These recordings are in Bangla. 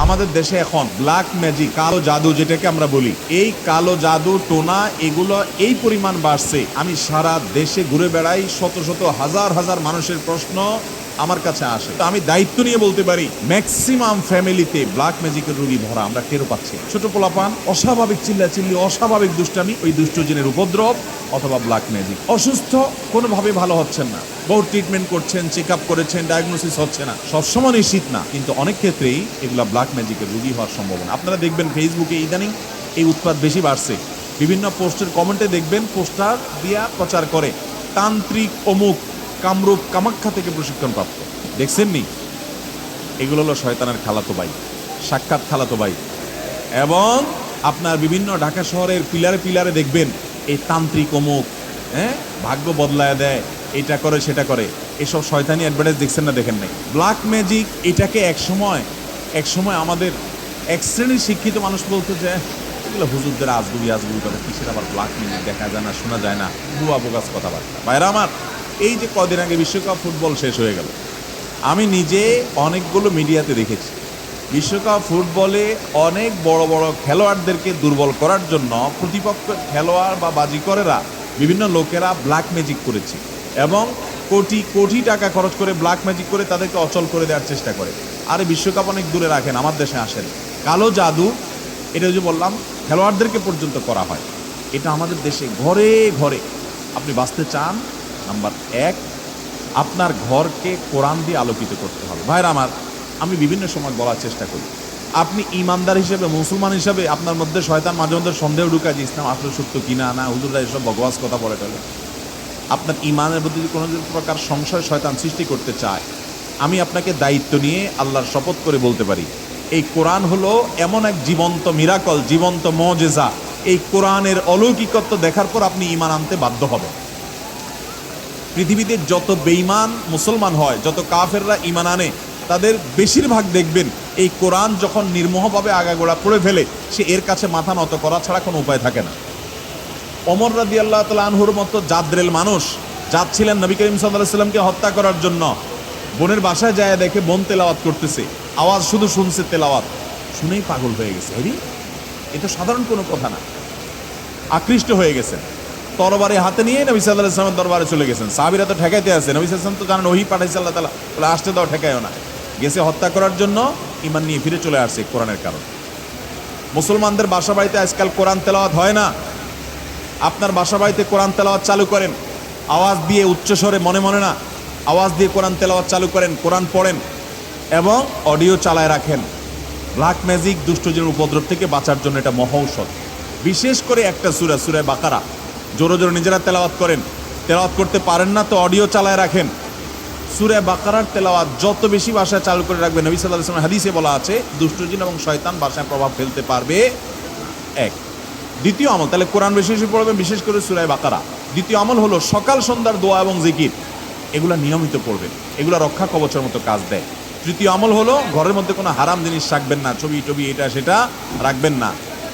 আমাদের দেশে এখন ব্ল্যাক ম্যাজিক, কালো জাদু যেটাকে আমরা বলি, এই কালো জাদু টোনা এগুলো এই পরিমাণ বাড়ছে। আমি সারা দেশে ঘুরে বেড়াই, শত শত হাজার হাজার মানুষের প্রশ্ন আমার কাছে আসে। তো আমি দায়িত্ব নিয়ে বলতে পারি ম্যাক্সিমাম ফ্যামিলিতে ব্ল্যাক ম্যাজিকের রোগী ভরা আমরা টেরও পাচ্ছি। ছোট পোলাপান অস্বাভাবিক চিল্লাচিল্লি, অস্বাভাবিক দুষ্টামি, ওই দুষ্ট জিনের উপদ্রব অথবা ব্ল্যাক ম্যাজিক। অসুস্থ, কোনোভাবে ভালো হচ্ছেন না, বহু ট্রিটমেন্ট করছেন, চেক আপ করেছেন, ডায়াগনোসিস হচ্ছে না। সবসময় নিশ্চিত না, কিন্তু অনেক ক্ষেত্রেই এগুলা ব্ল্যাক ম্যাজিকের রোগী হওয়ার সম্ভাবনা। আপনারা দেখবেন ফেসবুকে ইদানিং এই উৎপাত বেশি বাড়ছে। বিভিন্ন পোস্টের কমেন্টে দেখবেন পোস্টার দিয়া প্রচার করে তান্ত্রিক অমুক কামরূপ কামাখ্যা থেকে প্রশিক্ষণপ্রাপ্ত। দেখছেন নি? এগুলো হলো শয়তানের খালাতো ভাই, সাক্ষাৎ খালাতো ভাই। এবং আপনার বিভিন্ন ঢাকা শহরের পিলারে পিলারে দেখবেন এই তান্ত্রিক অমুক, ভাগ্য বদলায় দেয়, এটা করে সেটা করে, এসব শয়তানি অ্যাডভার্টাইজ দেখছেন না? দেখেন নাই? ব্ল্যাক ম্যাজিক এটাকে এক সময় আমাদের এক শ্রেণীর শিক্ষিত মানুষ বলতো যে এগুলো হুজুরদের আজগুবি কথা, কিসের আবার ব্ল্যাক ম্যাজিক, দেখা যায় না, শোনা যায় না, বুয়া বোগাস কথাবার্তা। বাইরে আমার এই যে কদিন আগে বিশ্বকাপ ফুটবল শেষ হয়ে গেল, আমি নিজে অনেকগুলো মিডিয়াতে দেখেছি বিশ্বকাপ ফুটবলে অনেক বড় বড় খেলোয়াড়দেরকে দুর্বল করার জন্য প্রতিপক্ষের খেলোয়াড় বা বাজিকরেরা, বিভিন্ন লোকেরা ব্ল্যাক ম্যাজিক করেছে এবং কোটি কোটি টাকা খরচ করে ব্ল্যাক ম্যাজিক করে তাদেরকে অচল করে দেওয়ার চেষ্টা করে। আরে বিশ্বকাপ অনেক দূরে রাখেন, আমার দেশে আসেন, কালো জাদু, এটা যে বললাম খেলোয়াড়দেরকে পর্যন্ত করা হয়। এটা আমাদের দেশে ঘরে ঘরে। আপনি বাঁচতে চান, নাম্বার এক, আপনার ঘরকে কোরআন দিয়ে আলোকিত করতে হবে। ভাইরা আমার, আমি বিভিন্ন সময় বলার চেষ্টা করি, আপনি ইমানদার হিসেবে, মুসলমান হিসেবে আপনার মধ্যে শয়তান মাঝে মধ্যে সন্দেহ ঢুকায় যে ইসলাম আসলে সত্য কিনা, না হুজুররা এসব বকওয়াস কথা বলে টলে। আপনার ইমানের মধ্যে যদি কোনো প্রকার সংশয় শয়তান সৃষ্টি করতে চায়, আমি আপনাকে দায়িত্ব নিয়ে আল্লাহর শপথ করে বলতে পারি, এই কোরআন হলো এমন এক জীবন্ত মিরাকল, জীবন্ত মুজিজা। এই কোরআনের অলৌকিকত্ব দেখার পর আপনি ইমান আনতে বাধ্য হবেন। পৃথিবীতে যত বেঈমান মুসলমান হয়, যত কাফেররা ইমান আনে, তাদের বেশিরভাগ দেখবেন এই কোরআন যখন নির্মোহভাবে আগাগোড়া পড়ে ফেলে, সে এর কাছে মাথা নত করা ছাড়া কোনো উপায় থাকে না। ওমর রাদিয়াল্লাহু তাআলা আনহুর মতো জাদ্রেল মানুষ যাচ্ছিলেন নবী করিম সাল্লাল্লাহু আলাইহি সাল্লামকে হত্যা করার জন্য, বোনের বাসায় যায় দেখে বোন তেলাওয়াত করতেছে, আওয়াজ শুধু শুনছে, তেলাওয়াত শুনেই পাগল হয়ে গেছে। এটা সাধারণ কোনো কথা না, আকৃষ্ট হয়ে গেছেন। তরবারি হাতে নিয়ে নবী সাল্লাল্লাহু আলাইহি ওয়াসাল্লামের দরবারে চলে গেছেন। সাহাবীরা তো ঠেকাইতে আছে, নবী সাল্লাল্লাহু আলাইহি ওয়াসাল্লাম তো জানেন ওহী পাঠাইছে আল্লাহ তাআলা, বলে আসতে দাও, ঠেকায়ও না। গেছে হত্যা করার জন্য, ঈমান নিয়ে ফিরে চলে আসছে কোরআনের কারণে। মুসলমানদের বাসা বাড়িতে আজকাল কোরআন তেলাওয়াত হয় না। আপনার বাসা বাড়িতে কোরআন তেলাওয়াত চালু করেন, আওয়াজ দিয়ে, উচ্চস্বরে, মনে মনে না, আওয়াজ দিয়ে কোরআন তেলাওয়াত চালু করেন, কোরআন পড়েন এবং অডিও চালায় রাখেন। ব্ল্যাক ম্যাজিক, দুষ্টজিনের উপদ্রব থেকে বাঁচার জন্য এটা মহৌষধ। বিশেষ করে একটা সূরা, সূরা বাকারা, জোরে জোরে নিজেরা তেলাওয়াত করেন। তেলাওয়াত করতে পারেন না তো অডিও চালায় রাখেন। সূরা বাকারার তেলাওয়াত যত বেশি ভাষায় চালু করে রাখবেন, নবী সাল্লাল্লাহু আলাইহি ওয়াসাল্লাম হাদিসে বলা আছে দুষ্টজিন এবং শয়তান ভাষায় প্রভাব ফেলতে পারবে। এক। দ্বিতীয় আমল, তাহলে কোরআন বেশি বেশি পড়বেন, বিশেষ করে সূরা বাকারা। দ্বিতীয় আমল হলো সকাল সন্ধ্যার দোয়া এবং জিকির, এগুলা নিয়মিত পড়বেন, এগুলা রক্ষা কবচের মতো কাজ দেয়। তৃতীয় আমল হলো ঘরের মধ্যে কোনো হারাম জিনিস রাখবেন না, ছবি টবি এটা সেটা রাখবেন না,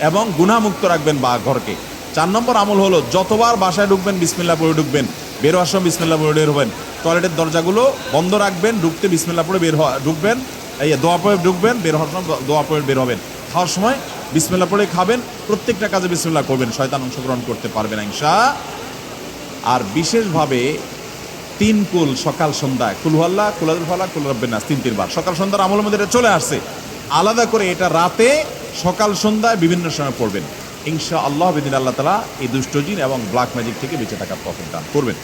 এবং গুনাহমুক্ত রাখবেন বা ঘরকে। 4 নম্বর আমল হলো যতবার বাসায় ঢুকবেন বিসমিল্লাহ পড়ে ঢুকবেন, বের হওয়ার সময় বিসমিল্লাহ পড়ে বের হবেন। টয়লেটের দরজাগুলো বন্ধ রাখবেন, ঢুকতে বিসমিল্লাহ পড়ে ঢুকবেন, এই দোয়া পড়ে ঢুকবেন, বের হওয়ার সময় দোয়া পড়ে বের হবেন। খাওয়ার সময় বিসমিল্লাহ পড়ে খাবেন, প্রত্যেকটা কাজে বিসমিল্লাহ করবেন, শয়তান অংশগ্রহণ করতে পারবে না ইনশাআল্লাহ। আর বিশেষভাবে 3 কুল সকাল সন্ধ্যায়, কুল হুয়াল্লাহ, কুল আযুল ফালাক, কুল রাব্বিন নাস, 3 বার সকাল সন্ধ্যার আমলের মধ্যে এটা চলে আসছে। আলাদা করে এটা রাতে, সকাল সন্ধ্যায় বিভিন্ন সময় পড়বেন ইনশাআল্লাহ। বিদিন আল্লাহ তাআলা এই দুষ্ট জিন এবং ব্ল্যাক ম্যাজিক থেকে বেঁচে থাকার তৌফিক দান করবেন।